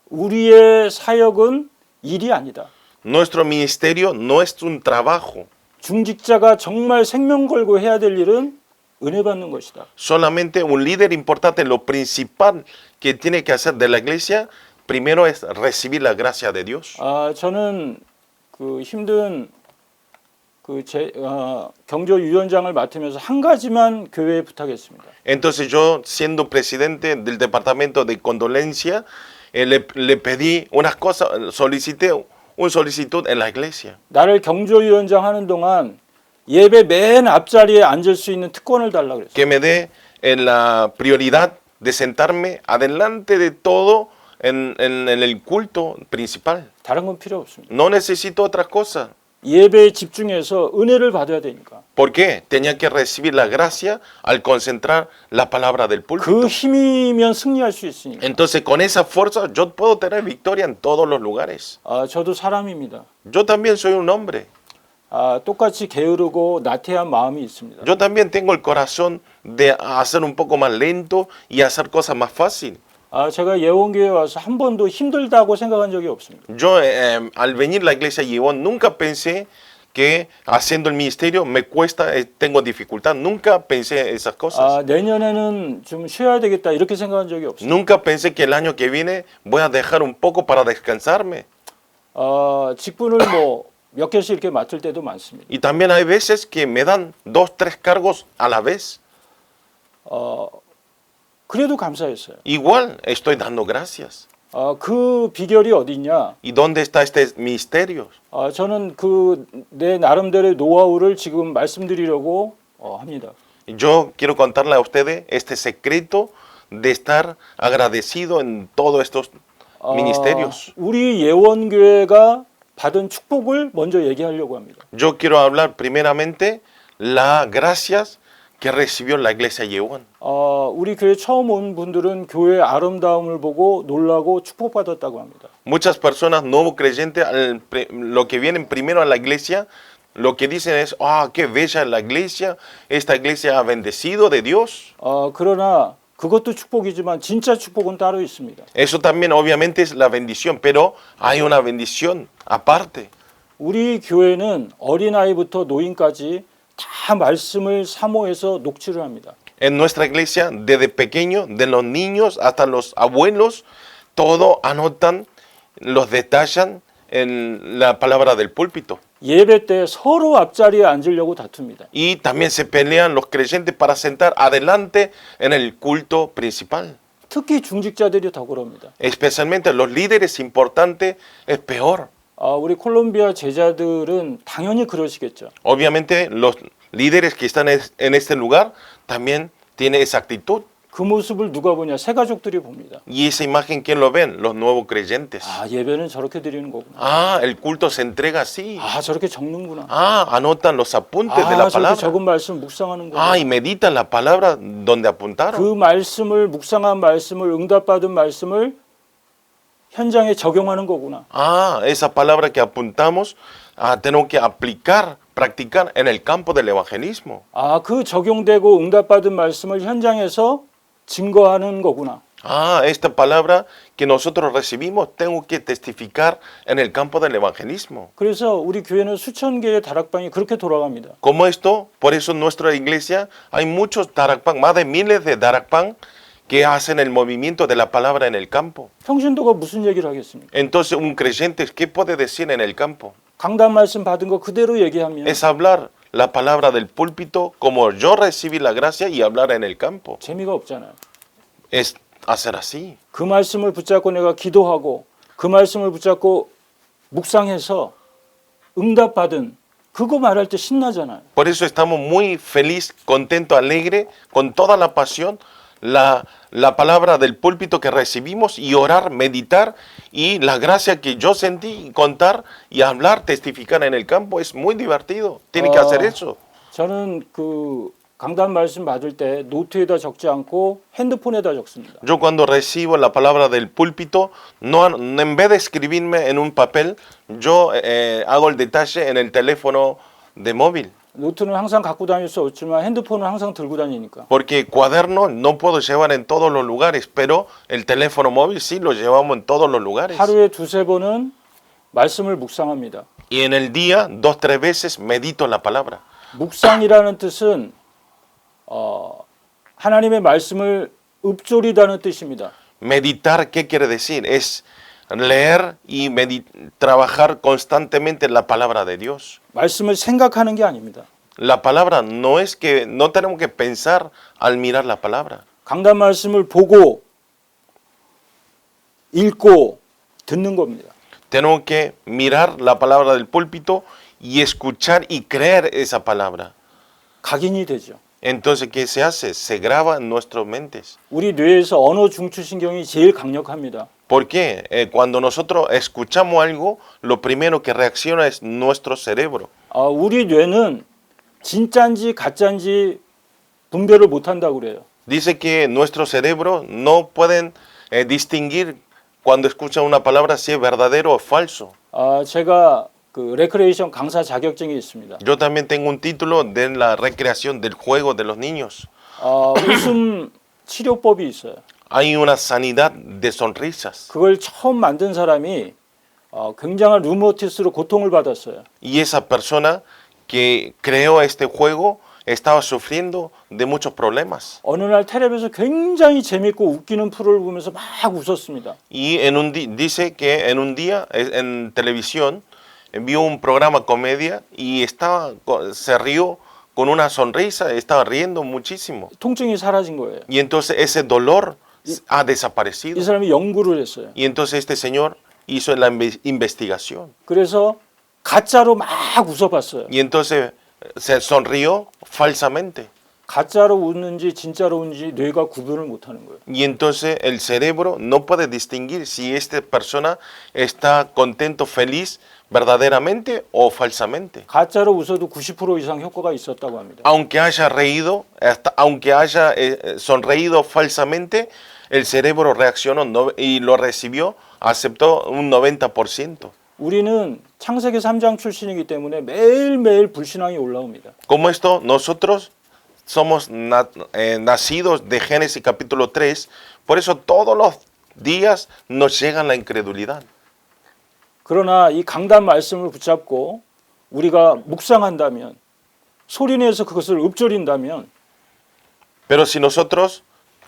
우리의 사역은 일이 아니다. Nuestro ministerio no es un trabajo. 중직자가 정말 생명 걸고 해야 될 일은 은혜 받는 것이다. Solamente un líder importante, lo principal que tiene que hacer de la iglesia, primero es recibir la gracia de Dios. 아, 저는 그 힘든 경조위원장을 맡으면서 한 가지만 교회에 부탁했습니다. Entonces yo, siendo presidente del departamento de condolencia, le pedí unas cosas, solicité un solicitud en la iglesia. 나를 경조위원장 하는 동안 예배 맨 앞자리에 앉을 수 있는 특권을 달라 그랬어요. Que me dé la prioridad de sentarme adelante de todo en el culto principal. 다른 건 필요 없습니다. No necesito otras cosas. 예배에 집중해서 은혜를 받아야 되니까. ¿Por qué? Tenía que recibir la gracia al concentrar la palabra del 그 púlpito. 힘이면 승리할 수 있으니까. Entonces con esa fuerza yo puedo tener victoria en todos los lugares. 아, 저도 사람입니다. Yo también soy un hombre. 아, 똑같이 게으르고 나태한 마음이 있습니다. Yo también tengo el corazón de hacer un poco más lento y hacer cosas más fácil. 아, 제가 예원교회 와서 한 번도 힘들다고 생각한 적이 없습니다. Yo al venir a la iglesia Yeon nunca pensé que haciendo el ministerio me cuesta, tengo dificultad. Nunca pensé esas cosas. 아, 내년에는 좀 쉬어야 되겠다 이렇게 생각한 적이 없습니다. Nunca pensé que el año que viene voy a dejar un poco para descansarme. 직분을 뭐 몇 개씩 이렇게 맡을 때도 많습니다. Y también hay veces que me dan 2, 3 cargos a la vez. 그래도 감사했어요. Igual estoy dando gracias. 그 비결이 어디 있냐? ¿Y dónde está este misterio? 저는 그 내 나름대로의 노하우를 지금 말씀드리려고 합니다. Yo quiero contarle a ustedes este secreto de estar agradecido en todos estos ministerios. 우리 예원교회가 받은 축복을 먼저 얘기하려고 합니다. Yo quiero hablar primeramente las gracias que recibió la iglesia Yeon. 우리 교회 처음 온 분들은 교회의 아름다움을 보고 놀라고 축복받았다고 합니다. Muchas personas nuevos creyentes, lo que vienen primero a la iglesia, lo que dicen es, qué bella es la iglesia, esta iglesia ha bendecido de Dios. 그러나 그것도 축복이지만 진짜 축복은 따로 있습니다. Eso también obviamente es la bendición, pero hay una bendición aparte. 우리 교회는 어린아이부터 노인까지 다 말씀을 사모해서 녹취를 합니다. En nuestra iglesia, desde pequeño, de los niños hasta los abuelos, todo anotan, los detallan en la palabra del púlpito. 예배 때 서로 앞자리에 앉으려고 다툽니다. Y también se pelean los creyentes para sentar adelante en el culto principal. 특히 중직자들이 더 그럽니다. Especialmente los líderes importantes es peor. 우리 콜롬비아 제자들은 당연히 그러시겠죠. Obviamente los líderes que están en este lugar también tienen esa actitud. 그 모습을 누가 보냐? 새 가족들이 봅니다. Y esa imagen, ¿quién lo ven? Los nuevos creyentes. 예배는 저렇게 드리는 거구나. El culto se entrega así. 저렇게 적는구나. Anotan los apuntes de la 저렇게 palabra. 적은 말씀 묵상하는구나. Y meditan la palabra donde apuntaron. 그 말씀을 묵상한 말씀을 응답받은 말씀을 현장에 적용하는 거구나. Esa palabra que apuntamos, tenemos que aplicar, practicar en el campo del evangelismo. 그 적용되고 응답받은 말씀을 현장에서 증거하는 거구나. Esta palabra que nosotros recibimos, tengo que testificar en el campo del evangelismo. 그래서 우리 교회는 수천 개의 다락방이 그렇게 돌아갑니다. Como esto, por eso en nuestra iglesia hay muchos darakpan, más de miles de darakpan que hacen el movimiento de la palabra en el campo. 평신도가 무슨 얘기를 하겠습니까? Entonces un creyente, ¿qué puede decir en el campo? 강단 말씀 받은 거 그대로 얘기하면 Es hablar la palabra del púlpito como yo recibí la gracia y hablar en el campo. 재미가 없잖아요. Es hacer así. 그 말씀을 붙잡고 내가 기도하고 그 말씀을 붙잡고 묵상해서 응답받은 그거 말할 때 신나잖아요. Por eso estamos muy feliz, contento, alegre, con toda la pasión, la palabra del púlpito que recibimos y orar, meditar y la gracia que yo sentí y contar y hablar, testificar en el campo es muy divertido. Tiene que hacer eso. 저는 그 강단 말씀 받을 때 노트에다 적지 않고 핸드폰에다 적습니다. Yo cuando recibo la palabra del púlpito, no, en vez de escribirme en un papel, yo hago el detalle en el teléfono de móvil. 노트는 항상 갖고 다닐 수 없지만 핸드폰은 항상 들고 다니니까. Porque cuaderno no puedo llevar en todos los lugares, pero el teléfono móvil sí lo llevamos en todos los lugares. 하루에 두세 번은 말씀을 묵상합니다. Y en el día, 2-3 veces medito la palabra. 묵상이라는 뜻은 하나님의 말씀을 읊조리다는 뜻입니다. Meditar, ¿qué quiere decir? Es leer y trabajar constantemente la palabra de Dios. 말씀을 생각하는 게 아닙니다. La palabra no es que, no tenemos que pensar al mirar la palabra. 강단 말씀을 보고 읽고 듣는 겁니다. Tenemos que mirar la palabra del púlpito y escuchar y creer esa palabra. 각인이 되죠. Entonces, ¿qué se hace? Se graba en nuestras mentes. 우리 뇌에서 언어 중추신경이 제일 강력합니다. ¿Por qué? Cuando nosotros escuchamos algo, lo primero que reacciona es nuestro cerebro. 우리 뇌는 진짜인지 가짜인지 분별을 못한다고 그래요. Dice que nuestro cerebro no pueden distinguir cuando escuchan una palabra si es verdadero o falso. 제가 그 레크레이션 강사 자격증이 있습니다. Yo también tengo un título de la recreación del juego de los niños. 웃음 치료법이 있어요. Hay una sanidad de sonrisas. 그걸 처음 만든 사람이 굉장한 루머티스로 고통을 받았어요. Y esa persona que creó este juego estaba sufriendo de muchos problemas. 어느 날 텔레비에서 굉장히 재밌고 웃기는 프로를 보면서 막 웃었습니다. Y dice que en un día en televisión vio un programa comedia y se rió con una sonrisa, estaba riendo muchísimo. 통증이 사라진 거예요. Y entonces ese dolor ha 이 desaparecido. 사람이 연구를 했어요. Y entonces este señor hizo la investigación. 그래서 가짜로 막 웃어봤어요. Y entonces se sonrió falsamente. 가짜로 웃는지 진짜로 웃는지 뇌가 구분을 못하는 거예요. Y entonces el cerebro no puede distinguir si esta persona está contento, feliz, verdaderamente o falsamente. 가짜로 웃어도 90% 이상 효과가 있었다고 합니다. Aunque haya reído, aunque haya sonreído falsamente, el cerebro reaccionó y lo recibió, aceptó un 90%. 우리는 창세기 3장 출신이기 때문에 매일매일 불신앙이 올라옵니다. Como esto, nosotros somos nacidos de Génesis capítulo 3, por eso todos los días nos llega la incredulidad. 그러나 이 강단 말씀을 붙잡고 우리가 묵상한다면 소리내서 그것을 읊조린다면 Pero si nosotros,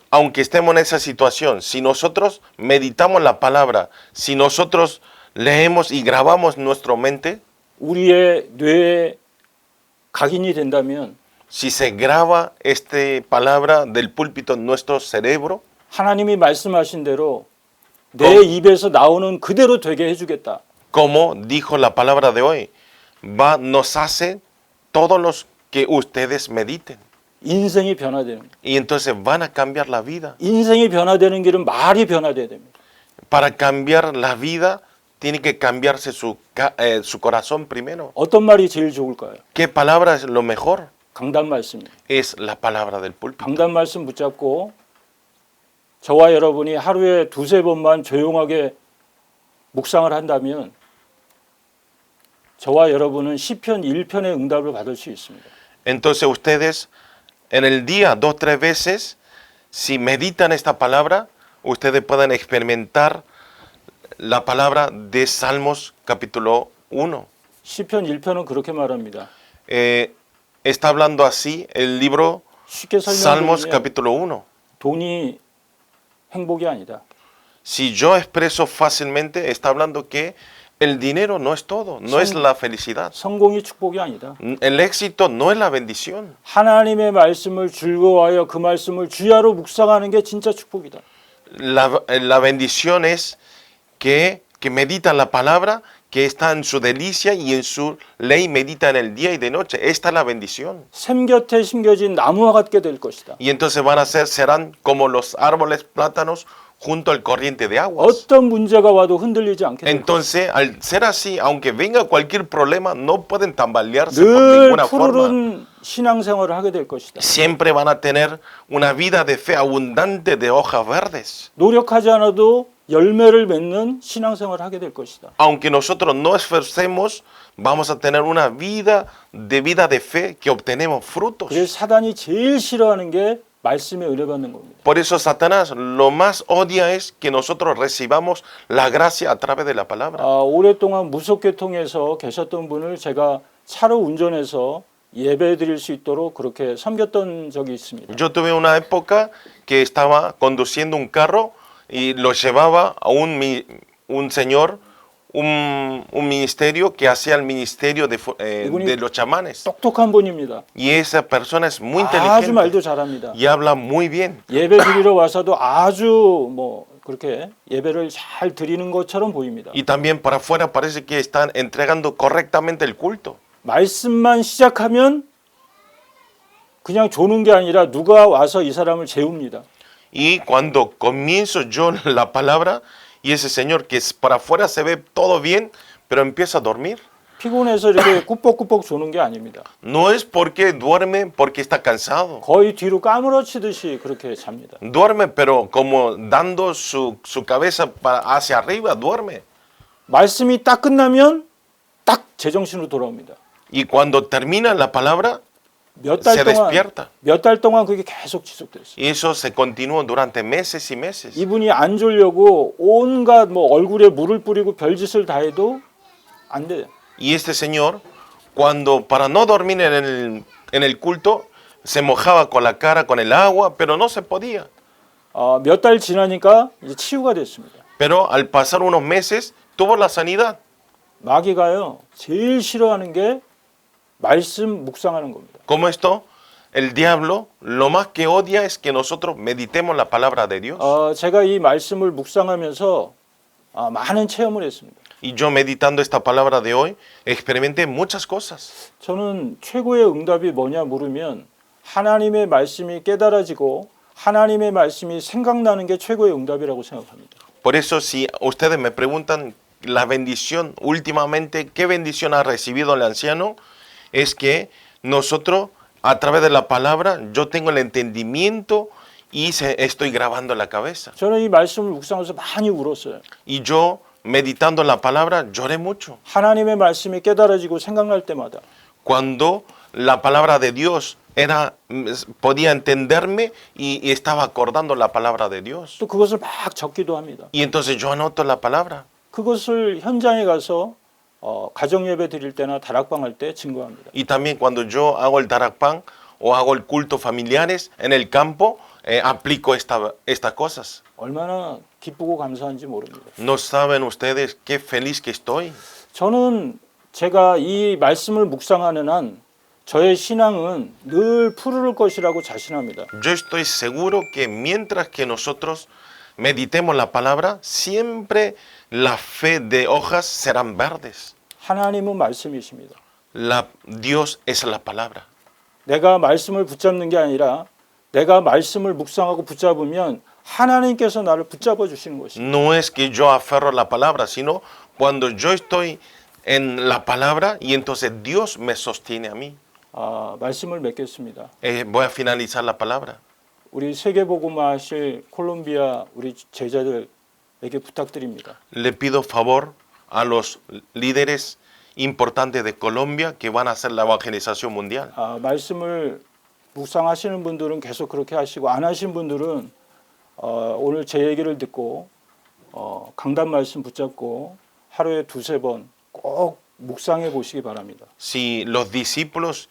aunque estemos en esa situación, si nosotros meditamos la palabra, si nosotros leemos y grabamos nuestra mente, 우리의 뇌에 각인이 된다면 si se graba esta palabra del púlpito en nuestro cerebro, 하나님이 말씀하신 대로 내 입에서 나오는 그대로 되게 해주겠다. como dijo la palabra de hoy, nos hace todos los que ustedes mediten. 인생이 변화되는 거예요. Y entonces van a cambiar la vida. 인생이 변화되는 길은 말이 변화돼야 됩니다. Para cambiar la vida, tiene que cambiarse su corazón primero. 어떤 말이 제일 좋을까요? ¿Qué palabra es lo mejor? 강단 말씀입니다. Es la palabra del púlpito. 강단 말씀 붙잡고 저와 여러분이 하루에 두세 번만 조용하게 묵상을 한다면 저와 여러분은 시편 1편의 응답을 받을 수 있습니다. Entonces ustedes en el día 2-3 veces, si meditan esta palabra, ustedes pueden experimentar la palabra de Salmos capítulo 1. 시편 1편은 그렇게 말합니다. Está hablando así el libro 쉽게 Salmos 설명드리면 capítulo 1. 돈이 행복이 아니다. Si yo expreso fácilmente, está hablando que El dinero no es todo, no es la felicidad. 성공이 축복이 아니다. El éxito no es la bendición. 하나님의 말씀을 즐거워하여 그 말씀을 주야로 묵상하는 게 진짜 축복이다. La bendición es que meditan la palabra, que está en su delicia y en su ley meditan el día y de noche. Esta es la bendición. 샘 곁에 심겨진 나무와 같게 될 것이다. Y entonces serán como los árboles plátanos junto al corriente de aguas. 어떤 문제가 와도 흔들리지 않게 될 것이다. Entonces, al ser así, aunque venga cualquier problema, no pueden tambalearse por 늘 ninguna forma. 푸르른 신앙생활을 하게 될 것이다. Siempre van a tener una vida de fe abundante de hojas verdes. 노력하지 않아도 열매를 맺는 신앙생활을 하게 될 것이다. Aunque nosotros no esforcemos, vamos a tener una vida de fe que obtenemos frutos. 그래서 사단이 제일 싫어하는 게 말씀에 은혜받는 겁니다. Por eso Satanás lo más odia es que nosotros recibamos la gracia a través de la palabra. 오랫동안 무속교통에서 계셨던 분을 제가 차로 운전해서 예배 드릴 수 있도록 그렇게 섬겼던 적이 있습니다. Yo tuve una época que estaba conduciendo un carro y lo llevaba a un señor, un ministerio que hacía el ministerio de los chamanes. 똑똑한 분입니다. Y esa persona es muy 아주 inteligente 말도 잘합니다. y habla muy bien. 예배 드리러 와서도 아주 그렇게 예배를 잘 드리는 것처럼 보입니다. Y también para afuera parece que están entregando correctamente el culto. 말씀만 시작하면 그냥 조는 게 아니라 누가 와서 이 사람을 재웁니다. Y cuando comienzo yo la palabra y ese señor que para afuera se ve todo bien, pero empieza a dormir. 피곤해서 이렇게 꾸벅꾸벅 조는 게 아닙니다. No es porque duerme, porque está cansado. 거의 뒤로 까무러치듯이 그렇게 잡니다. Duerme, pero como dando su cabeza hacia arriba, duerme. 말씀이 딱 끝나면 딱 제정신으로 돌아옵니다. Y cuando termina la palabra, 몇 se 달 동안 despierta. 몇 달 동안 그게 계속 지속됐어요. Y eso se continúa durante meses y meses. 이분이 안 졸려고 온갖 얼굴에 물을 뿌리고 별짓을 다 해도 안 돼요. Y este señor, cuando para no dormir en el culto, se mojaba con la cara con el agua, pero no se podía. 몇 달 지나니까 이제 치유가 됐습니다. Pero al pasar unos meses, tuvo la sanidad. 마귀가요 제일 싫어하는 게 말씀 묵상하는 겁니다. Como esto, el diablo lo más que odia es que nosotros meditemos la palabra de Dios. 제가 이 말씀을 묵상하면서 많은 체험을 했습니다. Y yo meditando esta palabra de hoy, experimenté muchas cosas. 저는 최고의 응답이 뭐냐 물으면 하나님의 말씀이 깨달아지고 하나님의 말씀이 생각나는 게 최고의 응답이라고 생각합니다. Por eso, si ustedes me preguntan la bendición, últimamente, ¿qué bendición ha recibido el anciano? Es que nosotros, a través de la palabra, yo tengo el entendimiento y estoy grabando en la cabeza. 저는 이 말씀을 묵상하면서 많이 울었어요. Y yo, meditando en la palabra, lloré mucho. 하나님의 말씀이 깨달아지고 생각날 때마다 Cuando la palabra de Dios podía entenderme y estaba acordando la palabra de Dios. 또 그것을 막 적기도 합니다. Y entonces yo anoto la palabra. 그것을 현장에 가서 가정 예배 드릴 때나 다락방 할 때 증거합니다. Y también cuando yo hago el tarakpan o hago el culto familiares en el campo, aplico estas cosas. 얼마나 기쁘고 감사한지 모릅니다. No saben ustedes qué feliz que estoy. 저는 제가 이 말씀을 묵상하는 한 저의 신앙은 늘 푸르를 것이라고 자신합니다. Yo estoy seguro que mientras que nosotros meditemos la palabra, siempre la fe de hojas serán verdes. 하나님은 말씀이십니다. Dios es la palabra. 내가 말씀을 붙잡는 게 아니라 내가 말씀을 묵상하고 붙잡으면 하나님께서 나를 붙잡아 주시는 것입니다. No es que yo aferro la palabra, sino cuando yo estoy en la palabra y entonces Dios me sostiene a mí. 말씀을 맺겠습니다. Voy a finalizar la palabra. 우리 세계복음화 하실 콜롬비아 우리 제자들에게 부탁드립니다. Le pido favor a los líderes importantes de Colombia que van a hacer la evangelización mundial. 말씀을 묵상하시는 분들은 계속 그렇게 하시고 안 하신 분들은 오늘 제 얘기를 듣고 강단 말씀 붙잡고 하루에 두세 번 꼭 묵상해 보시기 바랍니다. Si los discípulos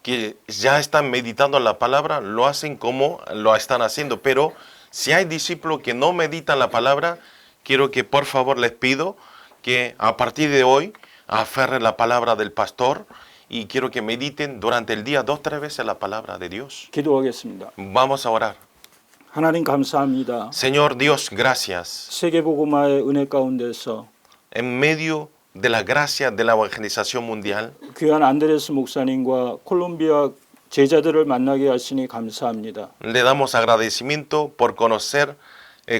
que ya están meditando la palabra lo hacen como lo están haciendo, pero si hay discípulos que no meditan la palabra, quiero que por favor les pido que a partir de hoy aferren la palabra del pastor y quiero que mediten durante el día 2-3 veces la palabra de Dios. 기도하겠습니다. Vamos a orar. 하나님 감사합니다. Señor Dios, gracias. 세계복음화의 은혜 가운데서 En medio de la gracia de la evangelización mundial, 귀한 안드레스 목사님과 콜롬비아 제자들을 만나게 하시니 감사합니다. le damos agradecimiento por conocer,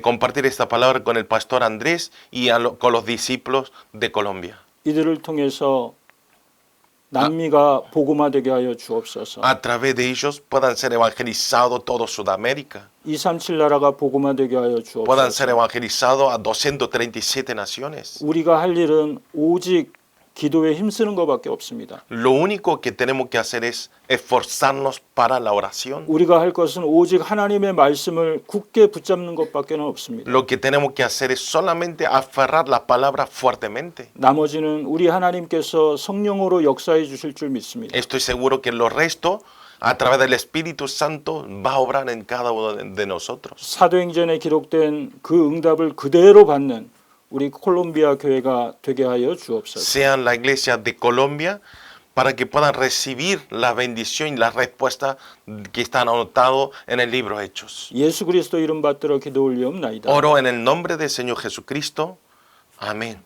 compartir esta palabra con el pastor Andrés y con los discípulos de Colombia. 이들을 통해서 남미가 복음화되게 하여 주옵소서. A través de ellos puedan ser evangelizados toda Sudamérica, 237 나라가 복음화되게 하여 puedan ser 주옵소서. evangelizados a 237 naciones. 우리가 할 일은 오직 기도에 힘쓰는 것밖에 없습니다. Lo único que tenemos que hacer es esforzarnos para la oración. 우리가 할 것은 오직 하나님의 말씀을 굳게 붙잡는 것밖에 없습니다. Lo que tenemos que hacer es solamente aferrar la palabra fuertemente. 나머지는 우리 하나님께서 성령으로 역사해 주실 줄 믿습니다. Estoy seguro que lo resto, a través del Espíritu Santo, va a obrar en cada uno de nosotros. 사도행전에 기록된 그 응답을 그대로 받는 우리 콜롬비아 교회가 되게 하여 주옵소서. Sean la iglesia de Colombia para que puedan recibir la bendición y la respuesta que están anotados en el libro Hechos. 예수 그리스도 이름 받들어 기도 올리옵나이다. Oro en el nombre del Señor Jesucristo. Amén.